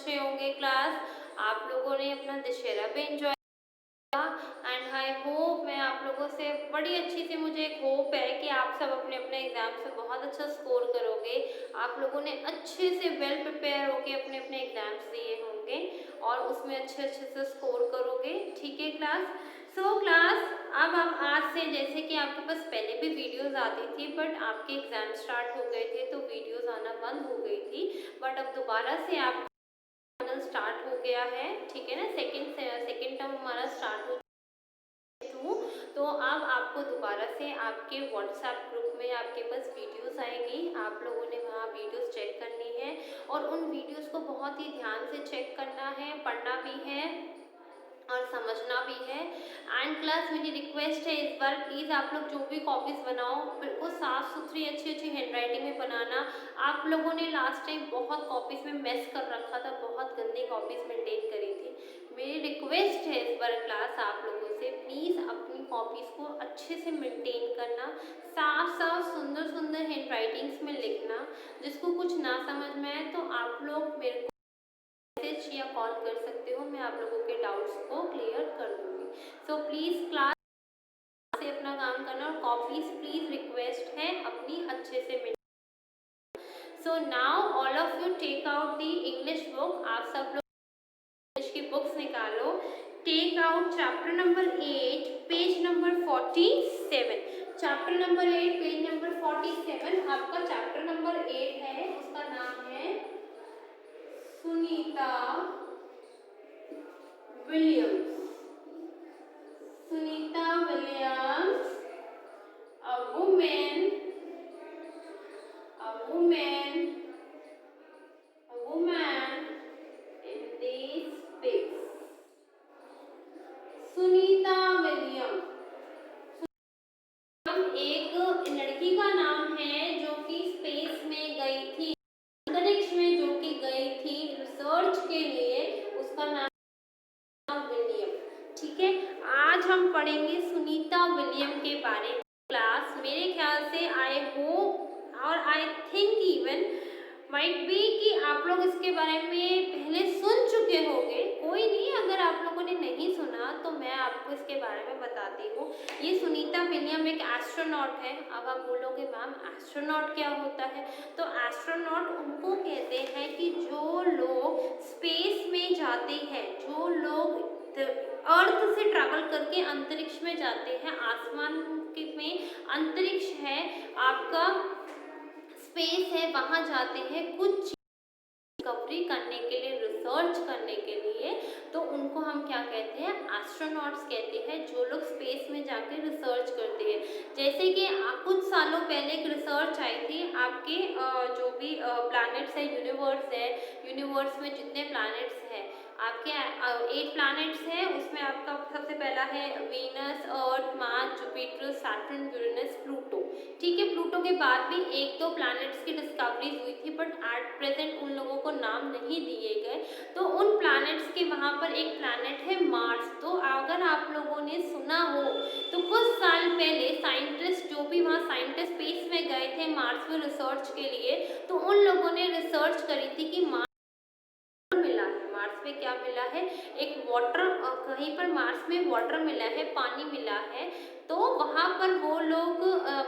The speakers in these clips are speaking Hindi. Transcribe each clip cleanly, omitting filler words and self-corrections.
अच्छे होंगे क्लास। आप लोगों ने अपना दशहरा भी एंजॉय एंड आई होप, मैं आप लोगों से बड़ी अच्छी सी मुझे एक होप है कि आप सब अपने अपने एग्जाम से बहुत अच्छा स्कोर करोगे। आप लोगों ने अच्छे से वेल प्रिपेयर होके अपने अपने एग्जाम्स दिए होंगे और उसमें अच्छे अच्छे से स्कोर करोगे। ठीक है क्लास। सो क्लास, अब आप आज से, जैसे कि आपके पास पहले भी वीडियोस आती थी बट आपके एग्जाम स्टार्ट हो गए थे तो वीडियोस आना बंद हो गई थी, बट अब दोबारा से आप स्टार्ट हो गया है। ठीक है ना, सेकेंड टर्म हमारा स्टार्ट हो थ्रू। तो अब आपको दोबारा से आपके व्हाट्सएप ग्रुप में आपके पास वीडियोस आएगी। आप लोगों ने वहाँ वीडियोस चेक करनी है और उन वीडियोस को बहुत ही ध्यान से चेक करना है, पढ़ना भी है और समझना भी है। एंड क्लास, मेरी रिक्वेस्ट है इस बार प्लीज़ आप लोग जो भी कॉपीज़ बनाओ बिल्कुल साफ़ सुथरी अच्छी अच्छी हैंडराइटिंग में बनाना। आप लोगों ने लास्ट टाइम बहुत कॉपीज़ में मेस कर रखा था, बहुत गंदी कॉपीज़ मेंटेन करी थी। मेरी रिक्वेस्ट है इस बार क्लास आप लोगों से, प्लीज़ अपनी कॉपीज़ को अच्छे से मेंटेन करना, साफ साफ सुंदर सुंदर हैंडराइटिंग्स में लिखना। जिसको कुछ ना समझ में आए तो आप लोग मेरे को मैसेज या कॉल कर सकते हो, मैं आप लोगों के डाउट्स को क्लियर कर दूंगी। सो प्लीज़ क्लास से अपना काम करना और कॉपीज़ प्लीज़ रिक्वेस्ट है अपनी अच्छे से मिल। So now all of you take out the English book. आप सब लोग इंग्लिश की बुक्स निकालो। Take out chapter number 8 page number 47। Chapter number 8 page number 47 आपका चैप्टर नंबर 8 है, उसका नाम है Sunita Williams. Sunita Williams, a woman, a woman, a woman in these pics। Sunita William एक लड़की का नाम है जो कि स्पेस में गई थी, अंतरिक्ष में जो कि गई थी रिसर्च के लिए, उसका नाम विलियम। ठीक है, आज हम पढ़ेंगे सुनीता विलियम के बारे में। क्लास, मेरे ख्याल से आई होप और I think even might be कि आप लोग इसके बारे में पहले सुन चुके होंगे। कोई नहीं, अगर आप लोगों ने नहीं सुना तो मैं आपको इसके बारे में बताती हूँ। ये सुनीता विलियम एक एस्ट्रोनॉट है। अब आप बोलोगे मैम एस्ट्रोनॉट क्या होता है? तो एस्ट्रोनॉट उनको कहते हैं कि जो लोग स्पेस में जाते हैं, जो लोग अर्थ से ट्रैवल करके अंतरिक्ष में जाते हैं, आसमान में अंतरिक्ष है आपका, स्पेस है, वहाँ जाते हैं कुछ डिस्कवरी करने के लिए, रिसर्च करने के लिए, तो उनको हम क्या कहते हैं? एस्ट्रोनॉट्स कहते हैं, जो लोग स्पेस में जाके रिसर्च करते हैं। जैसे कि कुछ सालों पहले एक रिसर्च आई थी आपके जो भी प्लैनेट्स है, यूनिवर्स है, यूनिवर्स में जितने प्लैनेट्स हैं आपके 8 प्लैनेट्स हैं, उसमें आपका सबसे पहला है Venus, Earth, Mars, Jupiter, Saturn, Uranus, Pluto. ठीक है, प्लूटो के बाद भी 1-2 प्लैनेट्स की डिस्कवरी हुई थी बट एट प्रेजेंट उन लोगों को नाम नहीं दिए गए। तो उन प्लैनेट्स के वहाँ पर एक प्लैनेट है मार्स। तो अगर आप लोगों ने सुना हो तो कुछ साल पहले साइंटिस्ट, जो भी वहाँ साइंटिस्ट स्पेस में गए थे मार्स में रिसर्च के लिए, तो उन लोगों ने रिसर्च करी थी कि मार्स में क्या मिला है, एक वाटर, कहीं पर मार्स में वाटर मिला है, पानी मिला है। तो वहाँ पर वो लोग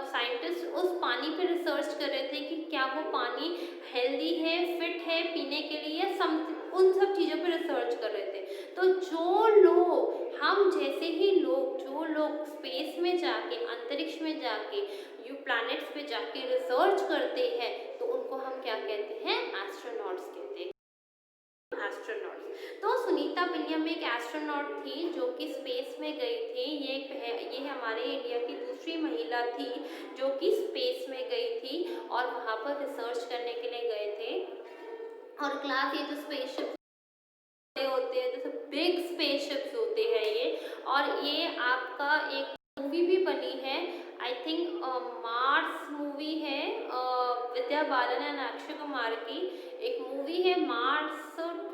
साइंटिस्ट उस पानी पे रिसर्च कर रहे थे कि क्या वो पानी हेल्दी है, फिट है पीने के लिए, उन सब चीज़ों पे रिसर्च कर रहे थे। तो जो लोग, हम जैसे ही लोग, जो लोग स्पेस में जाके, अंतरिक्ष में जाके, यू प्लैनेट्स पे जाके रिसर्च करते हैं, तो उनको हम क्या कहते हैं? एस्ट्रोनॉट्स कहते हैं। एस्ट्रोनॉट्स। तो सुनीता विलियम एक एस्ट्रोनॉट थी जो कि स्पेस में गई थी। ये हमारे इंडिया की दूसरी महिला थी जो कि स्पेस में गई थी और वहाँ पर रिसर्च करने के लिए गए थे। और क्लास, ये जो स्पेसशिप होते हैं, जैसे बिग स्पेसशिप्स होते हैं ये, और ये आपका एक मूवी भी बनी है, आई थिंक मार्स मूवी है, विद्या बालन एंड अक्षय कुमार की एक मूवी है, मार्स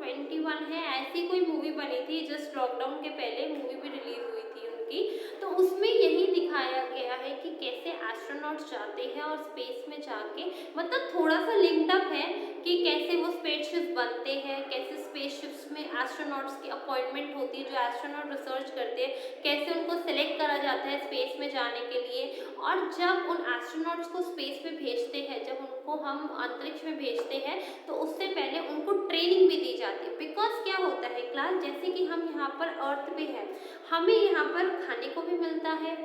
21 है, ऐसी कोई मूवी बनी थी। जस्ट लॉकडाउन के पहले मूवी भी रिलीज हुई थी उनकी। तो उसमें यही दिखाया गया है कि कैसे एस्ट्रोनॉट्स जाते हैं और स्पेस में जाके, मतलब थोड़ा सा लिंक्ड अप है कि कैसे वो स्पेसशिप बनते हैं, कैसे स्पेसशिप्स में एस्ट्रोनॉट्स की अपॉइंटमेंट होती है, जो एस्ट्रोनॉट रिसर्च करते हैं, कैसे उनको सेलेक्ट करा जाता है स्पेस में जाने के लिए। और जब उन एस्ट्रोनॉट्स को स्पेस में भेजते हैं, जब उनको हम अंतरिक्ष में भेजते हैं, तो उससे पहले उनको ट्रेनिंग भी दी जाती है। बिकॉज क्या होता है क्लास, जैसे कि हम यहाँ पर अर्थ पे हैं, हमें यहाँ पर खाने को भी मिलता है,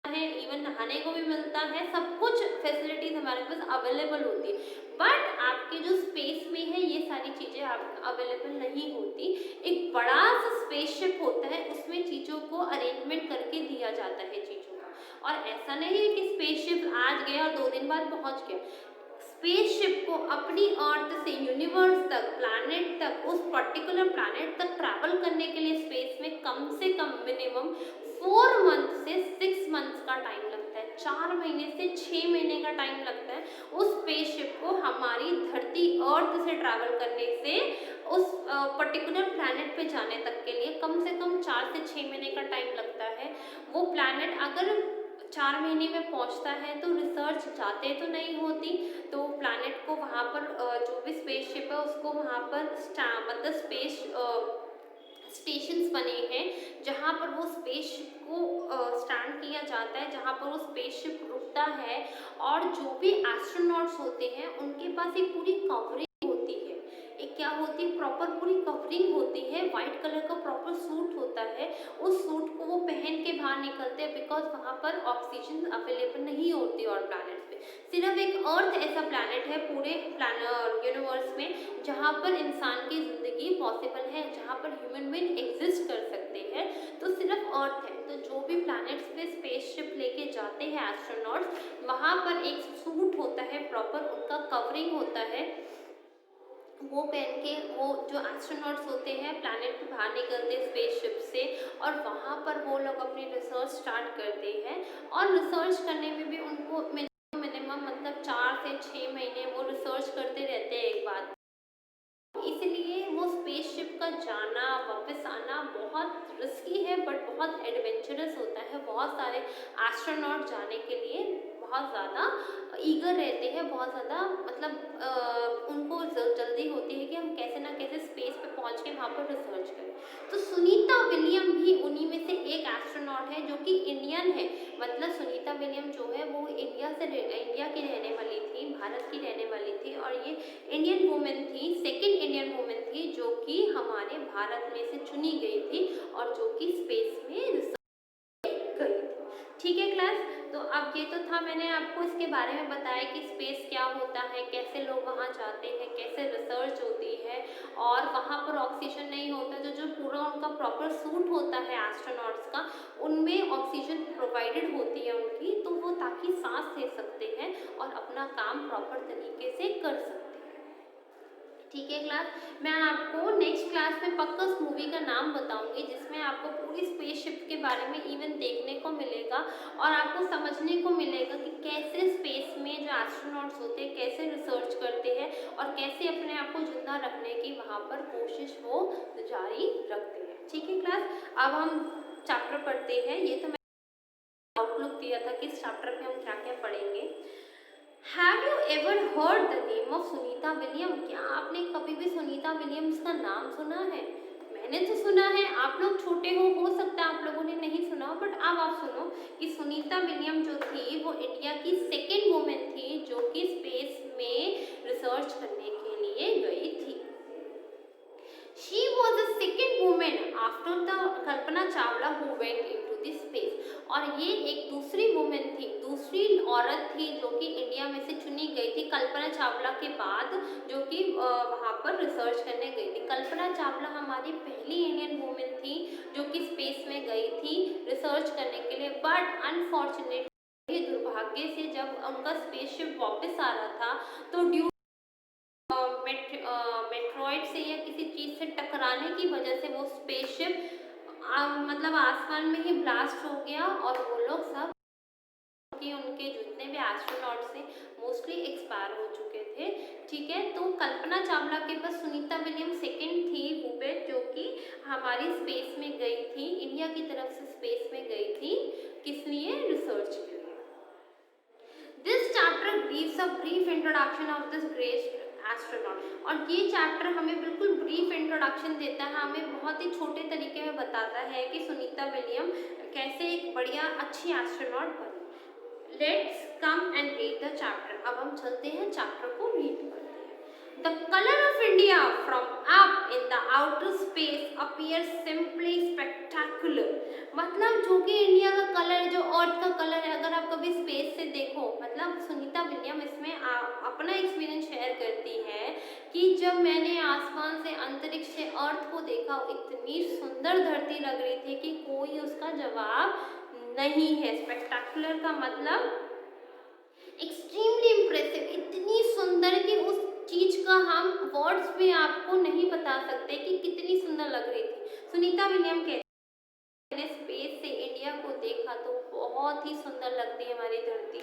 है, इवन नहाने को भी मिलता है, सब कुछ फैसिलिटीज हमारे पास अवेलेबल होती है। बट आपके जो स्पेस में है ये सारी चीज़ें आप अवेलेबल नहीं होती। एक बड़ा सा स्पेसशिप होता है, उसमें चीज़ों को अरेंजमेंट करके दिया जाता है चीज़ों का। और ऐसा नहीं है कि स्पेसशिप आज गया और 2 दिन बाद पहुंच गया। स्पेसशिप को अपनी अर्थ से यूनिवर्स तक, प्लैनेट तक, उस पर्टिकुलर प्लैनेट तक ट्रैवल करने के लिए स्पेस में कम से कम मिनिमम 4 मंथ से 6 मंथ्स का टाइम लगता है। 4 महीने से 6 महीने का टाइम लगता है उस स्पेसशिप को हमारी धरती अर्थ से ट्रैवल करने से उस पर्टिकुलर प्लैनेट पे जाने तक के लिए कम से कम 4 से 6 महीने का टाइम लगता है। वो प्लैनेट अगर 4 महीने में पहुंचता है तो रिसर्च जाते तो नहीं होती, तो प्लैनेट को वहाँ पर जो भी स्पेसशिप है उसको वहाँ पर मतलब स्पेस स्टेशंस बने हैं जहाँ पर वो स्पेसशिप को स्टैंड किया जाता है, जहाँ पर वो स्पेसशिप रुकता है। और जो भी एस्ट्रोनॉट्स होते हैं उनके पास एक पूरी कवरिंग होती है, एक क्या होती है, प्रॉपर पूरी कवरिंग होती है, वाइट कलर का प्रॉपर सूट होता है। उस सूट को वो पहन के बाहर निकलते हैं, बिकॉज वहाँ पर ऑक्सीजन अवेलेबल नहीं होती और प्लैनेट्स पे। सिर्फ एक अर्थ ऐसा प्लैनेट है पूरे यूनिवर्स में जहाँ पर इंसान की ज़िंदगी पॉसिबल है, जहाँ पर ह्यूमन बीइंग एग्जिस्ट कर सकते हैं, तो सिर्फ अर्थ है। तो जो भी प्लैनेट्स पे स्पेसशिप लेके जाते हैं एस्ट्रोनॉट्स, वहाँ पर एक सूट होता है प्रॉपर, उनका कवरिंग होता है, वो पहन के वो जो एस्ट्रोनॉट्स होते हैं प्लैनेट पे बाहर निकलते हैं स्पेसशिप से, और वहाँ पर वो लोग अपनी रिसर्च स्टार्ट करते हैं। और रिसर्च करने में भी उनको मिनिमम मतलब 4 से 6 महीने वो रिसर्च करते रहते हैं एक बात। इसलिए वो स्पेसशिप का जाना वापस आना बहुत रिस्की है, बट बहुत एडवेंचरस होता है। बहुत सारे एस्ट्रोनॉट जाने के लिए बहुत ज़्यादा ईगर रहते हैं, बहुत ज़्यादा मतलब उनको जल्दी होती है कि हम कैसे ना कैसे स्पेस पे पहुंच के वहाँ पर रिसर्च करें। तो सुनीता विलियम भी उन्हीं में से एक एस्ट्रोनॉट है जो कि इंडियन है। मतलब सुनीता विलियम जो है वो इंडिया की रहने वाली थी, भारत की रहने वाली थी, और ये इंडियन वुमेन थी, सेकंड इंडियन वुमेन थी जो कि हमारे भारत में से चुनी गई थी और जो कि स्पेस में रिसर्च गई थी। ठीक है क्लास, तो अब ये तो था, मैंने आपको इसके बारे में बताया कि स्पेस क्या होता है, कैसे लोग वहाँ जाते हैं, कैसे रिसर्च होती है, और वहाँ पर ऑक्सीजन नहीं होता, जो पूरा उनका प्रॉपर सूट होता है एस्ट्रोनॉट्स का, उनमें ऑक्सीजन प्रोवाइडेड होती है उनकी, तो वो ताकि सांस ले सकते हैं और अपना काम प्रॉपर तरीके से कर सकते हैं। ठीक है क्लास, मैं आपको नेक्स्ट क्लास में पक्का उस मूवी का नाम बताऊंगी जिसमें आपको पूरी स्पेसशिप के बारे में इवन देखने को मिलेगा, और आपको समझने को मिलेगा कि कैसे स्पेस में जो एस्ट्रोनॉट्स होते हैं कैसे रिसर्च करते हैं और कैसे अपने आप को जिंदा रखने की वहाँ पर कोशिश वो जारी रखते हैं। ठीक है क्लास, अब हम चैप्टर पढ़ते हैं। ये तो मैंने आउटलुक दिया था कि इस चैप्टर में हम क्या क्या पढ़ेंगे। Have you ever heard the name of Sunita William? क्या आपने कभी भी सुनीता विलियम्स का नाम सुना है? मैंने तो सुना है, आप लोग छोटे हो सकता है आप लोगों ने नहीं सुना, बट अब आप सुनो कि सुनीता विलियम जो थी वो इंडिया की सेकेंड वुमेन थी जो कि स्पेस में रिसर्च करने के लिए गई थी। She was the second woman after the Kalpana Chawla who went into the space। और ये एक दूसरी वुमेन थी, दूसरी औरत थी जो कि इंडिया में से चुनी गई थी कल्पना चावला के बाद, जो कि वहाँ पर रिसर्च करने गई थी। कल्पना चावला हमारी पहली इंडियन वुमेन थी जो कि स्पेस में गई थी रिसर्च करने के लिए, बट अनफॉर्चुनेटली दुर्भाग्य से जब उनका स्पेसशिप वापस आ रहा था तो ड्यू मेट्रॉइड से या किसी चीज़ से टकराने की वजह से वो स्पेसशिप मतलब आसमान में ही ब्लास्ट हो गया, और वो लोग सब कि उनके जितने भी एस्ट्रोनॉट्स थे मोस्टली एक्सपायर हो चुके थे। ठीक है, तो कल्पना चावला के पास सुनीता विलियम सेकंड थी वुमेन जो कि हमारी स्पेस में गई थी, इंडिया की तरफ से स्पेस में गई थी, किस लिए, रिसर्च के लिए। This chapter gives a brief introduction of this great astronaut. और ये चैप्टर हमें बिल्कुल ब्रीफ इंट्रोडक्शन देता है, हमें बहुत ही छोटे तरीके में बताता है कि सुनीता विलियम कैसे एक बढ़िया अच्छी एस्ट्रोनॉट बनी। Let's come and read the chapter. अब हम चलते हैं चैप्टर को रीड करते हैं। The color of India from up in the outer space appears simply spectacular। मतलब जो कि इंडिया का कलर, जो अर्थ का कलर है, अगर आप कभी स्पेस से देखो, मतलब सुनीता विलियम इसमें अपना एक्सपीरियंस शेयर करती है कि जब मैंने आसमान से, अंतरिक्ष से अर्थ को देखा, इतनी सुंदर धरती लग रही थी कि कोई उसका जवाब नहीं है। स्पेक्टाकुलर का मतलब एक्सट्रीमली इम्प्रेसिव, इतनी सुंदर कि उस चीज का हम वर्ड्स में आपको नहीं बता सकते कि कितनी सुंदर लग रही थी। सुनीता विलियम कहती है मैंने स्पेस से इंडिया को देखा तो बहुत ही सुंदर लगती है हमारी धरती।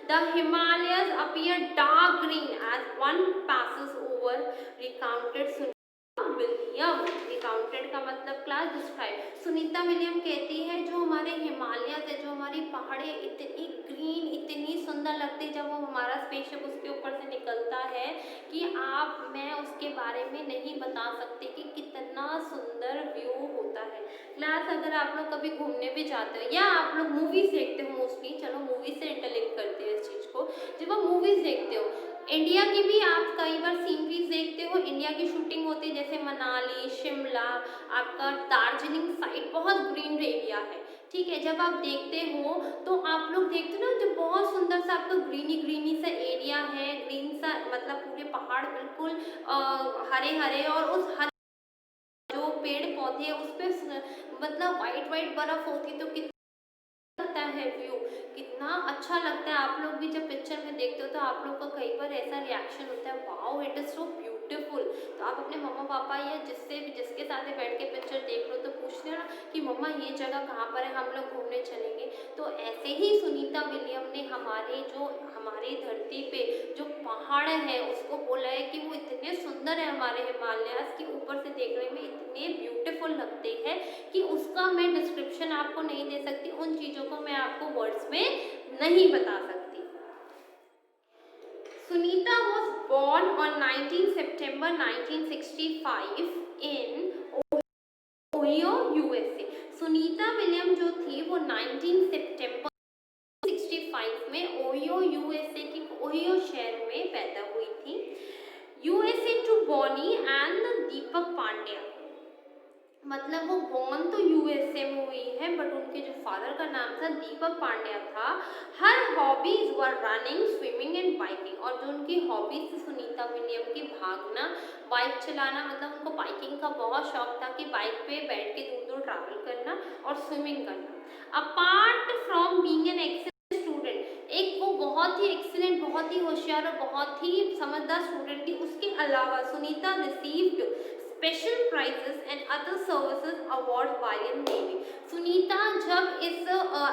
The Himalayas appear dark green as one passes over recounted William. Recounted का मतलब क्लास डिस्क्राइब। सुनीता विलियम कहती है जो हमारे हिमालय है, जो हमारी पहाड़े इतनी ग्रीन, इतनी सुंदर लगती है जब वो हमारा स्पेसशिप उसके ऊपर से निकलता है कि मैं उसके बारे में नहीं बता सकते कि कितना सुंदर व्यू होता है। क्लास अगर आप लोग कभी घूमने भी जाते हो या आप लोग मूवीज देखते हो, मोस्टली चलो मूवीज से इंटरलिंक करते हैं इस चीज को, जब आप मूवीज देखते हो इंडिया की भी आप कई बार सीनरीज देखते हो, इंडिया की शूटिंग होती है जैसे मनाली, शिमला, आपका दार्जिलिंग साइड बहुत ग्रीन एरिया है, ठीक है। जब आप देखते हो तो आप लोग देखते हो ना, जब बहुत सुंदर सा आपका ग्रीनी ग्रीनी सा एरिया है, ग्रीन सा मतलब पूरे पहाड़ बिल्कुल हरे हरे, और उस हरे जो पेड़ पौधे उस पर मतलब वाइट वाइट बर्फ होती तो लगता है व्यू, कितना अच्छा लगता है। आप लोग भी जब पिक्चर में देखते हो तो आप लोग का कई बार ऐसा रिएक्शन होता है, wow it is so beautiful. तो आप अपने मम्मा पापा या जिसके साथ बैठ के पिक्चर देख लो तो पूछते हो ना कि मम्मा ये जगह कहाँ पर है, हम लोग घूमने चलेंगे। तो ऐसे ही सुनीता विलियम ने हमारी धरती पे जो पहाड़ है उसको बोला है कि वो इतने सुंदर है, हमारे हिमालयास के ऊपर से देखने में इतने ब्यूटीफुल लगते हैं कि उसका मैं डिस्क्रिप्शन आपको नहीं दे सकती, उन चीज़ों को मैं आपको वर्ड्स में नहीं बता सकती। Sunita was born on 19 September 1965 in Ohio, USA. Sunita William जो थी वो 19 सितंबर 1965 में ओहियो, यूएसए की ओहियो शहर में पैदा हुई थी। यूएसए टू बॉनी एंड दीपक पांड्या, मतलब वो बॉर्न तो यूएसए में हुई है बट उनके जो फादर का नाम था दीपक पांड्या था। Her hobbies were running, swimming and biking, और जो उनकी हॉबीज थी सुनीता विलियम की, भागना, बाइक चलाना, मतलब उनको बाइकिंग का बहुत शौक था कि बाइक पे बैठ के दूर दूर ट्रैवल करना और स्विमिंग करना। Apart from being an excellent student, एक वो बहुत ही एक्सीलेंट, बहुत ही होशियार और बहुत ही समझदार स्टूडेंट थी, उसके अलावा Sunita received special prizes and other services award by navy. Sunita जब इस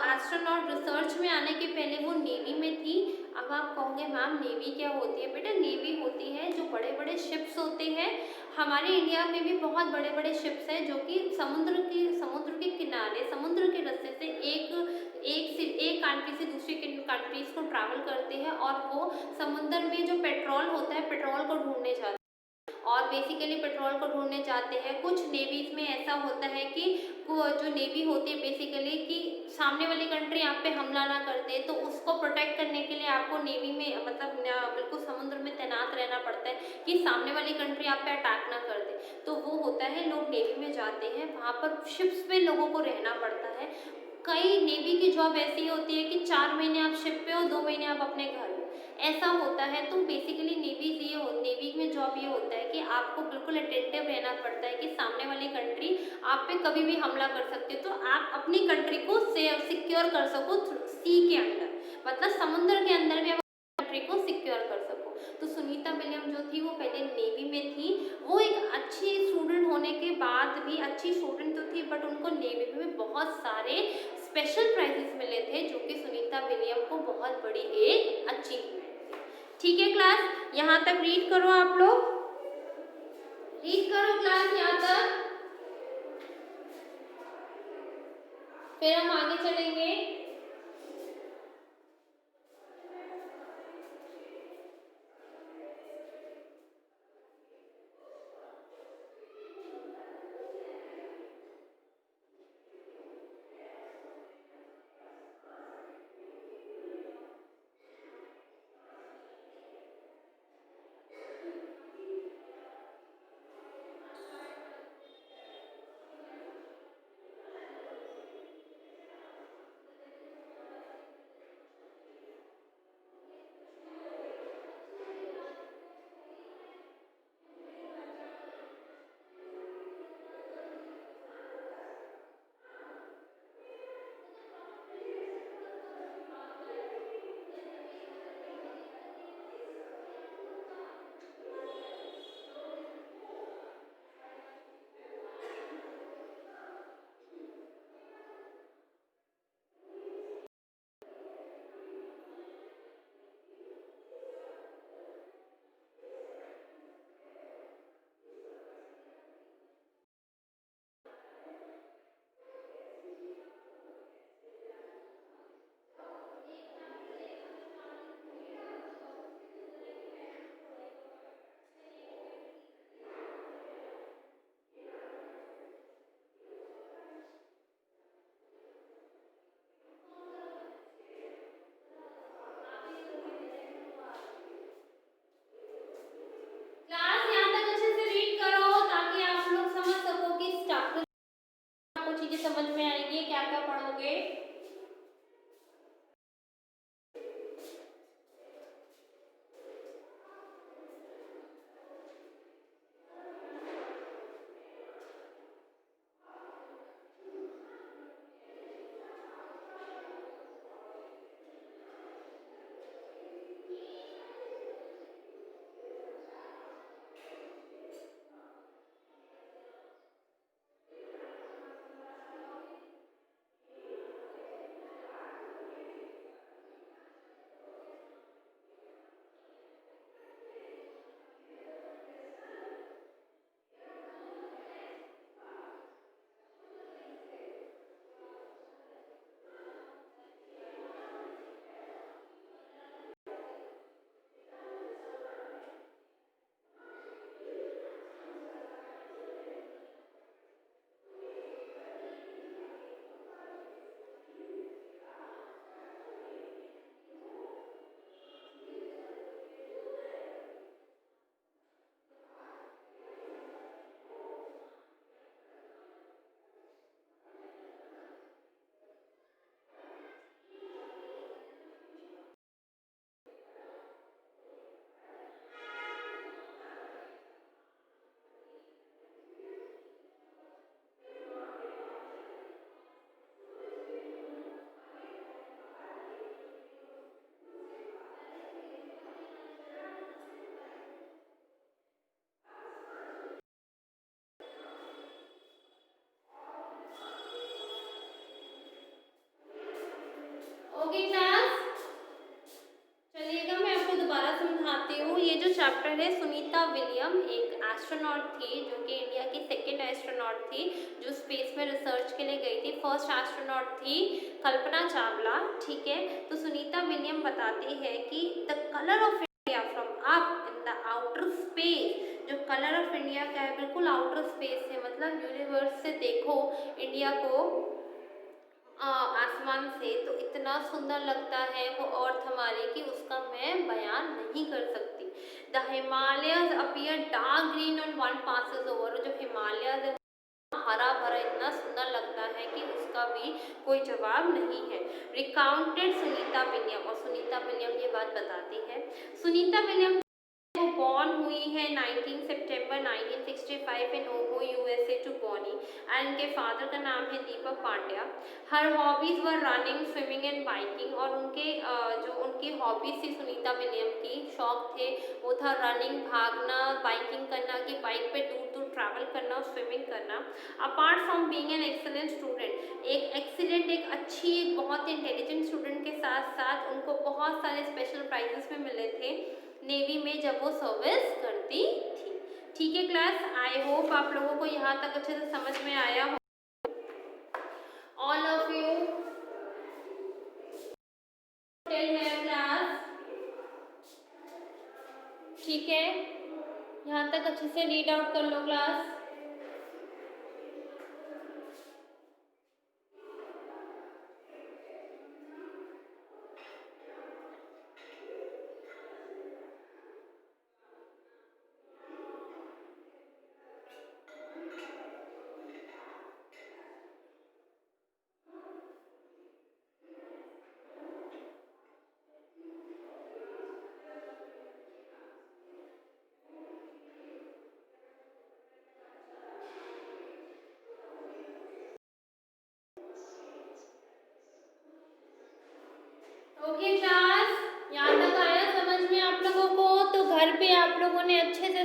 एस्ट्रोनॉट रिसर्च में आने के पहले वो नेवी में थी। अब आप कहोगे मैम नेवी क्या होती है? बेटा नेवी होती है जो बड़े बड़े शिप्स होते हैं, हमारे इंडिया में भी बहुत बड़े बड़े शिप्स हैं जो कि समुद्र के किनारे, समुद्र के रास्ते से एक कंट्री से दूसरी कंट्रीज को ट्रैवल करते हैं, और वो समुद्र में जो पेट्रोल होता है, पेट्रोल को ढूंढने जाते हैं, और बेसिकली पेट्रोल को ढूंढने जाते हैं। कुछ नेवीज में ऐसा होता है कि जो नेवी होती है बेसिकली कि सामने वाली कंट्री आप पे हमला ना करते, तो उसको प्रोटेक्ट करने के लिए आपको नेवी में मतलब बिल्कुल समुद्र में तैनात रहना पड़ता है कि सामने वाली कंट्री आप पे अटैक ना कर दे। तो वो होता है, लोग नेवी में जाते हैं, वहाँ पर शिप्स पे लोगों को रहना पड़ता है। कई नेवी की जॉब ऐसी होती है कि 4 महीने आप शिप पे हो, 2 महीने आप अपने घर हो, ऐसा होता है। तो बेसिकली नेवी में जॉब ये होता है कि आपको बिल्कुल अटेंटिव रहना पड़ता है कि सामने वाली कंट्री आप पे कभी भी हमला कर सकते, तो आप अपनी कंट्री को सिक्योर कर सको सी के अंदर, मतलब समुद्र के अंदर भी आप कंट्री को सिक्योर कर सको। तो सुनीता विलियम जो थी वो पहले नेवी में थी। वो एक अच्छी स्टूडेंट होने के बाद भी, अच्छी स्टूडेंट तो थी बट उनको नेवी में बहुत सारे स्पेशल प्राइजेस मिले थे, जो कि सुनीता विलियम को बहुत बड़ी एक अचीवमेंट थी। ठीक है क्लास, यहाँ तक रीड करो, आप लोग रीड करो क्लास यहाँ तक, फिर हम आगे चलेंगे। ओके क्लास, चलिएगा मैं आपको दोबारा समझाती हूँ। ये जो चैप्टर है, सुनीता विलियम एक एस्ट्रोनॉट थी जो कि इंडिया की सेकेंड एस्ट्रोनॉट थी जो स्पेस में रिसर्च के लिए गई थी। फर्स्ट एस्ट्रोनॉट थी कल्पना चावला, ठीक है। तो सुनीता विलियम बताती है कि the colour of India from up in the outer space, जो कलर ऑफ इंडिया का है बिल्कुल आउटर स्पेस से, मतलब यूनिवर्स से देखो इंडिया को आसमान से, तो इतना सुंदर लगता है वो अर्थ हमारी कि उसका मैं बयान नहीं कर सकती। The Himalayas appear dark green on one passes over, जो हिमालयस है हरा भरा इतना सुंदर लगता है कि उसका भी कोई जवाब नहीं है। रिकाउंटेड सुनीता विलियम, और सुनीता विलियम ये बात बताती है। सुनीता विलियम वो बॉर्न हुई है 19 सितंबर 1965 in Ohio USA to Bonnie, and उनके फादर का नाम है Deepak Pandya. Her hobbies were running, swimming and biking, और उनके जो उनकी हॉबीज थी सुनीता विलियम की, शौक थे, वो था रनिंग, भागना, बाइकिंग करना, कि बाइक पे दूर दूर ट्रैवल करना और स्विमिंग करना। Apart from being an excellent student, एक एक्सीलेंट, एक अच्छी, एक बहुत इंटेलिजेंट स्टूडेंट के साथ साथ उनको बहुत सारे स्पेशल प्राइजेस में मिले थे नेवी में जब वो सर्विस करती थी। ठीक है क्लास, आई होप आप लोगों को यहाँ तक अच्छे से समझ में आया हो। ऑल ऑफ यू टेल है क्लास, ठीक है, यहाँ तक अच्छे से रीड आउट कर लो क्लास। ओके क्लास, यहाँ तक आया समझ में आप लोगों को? तो घर पे आप लोगों ने अच्छे से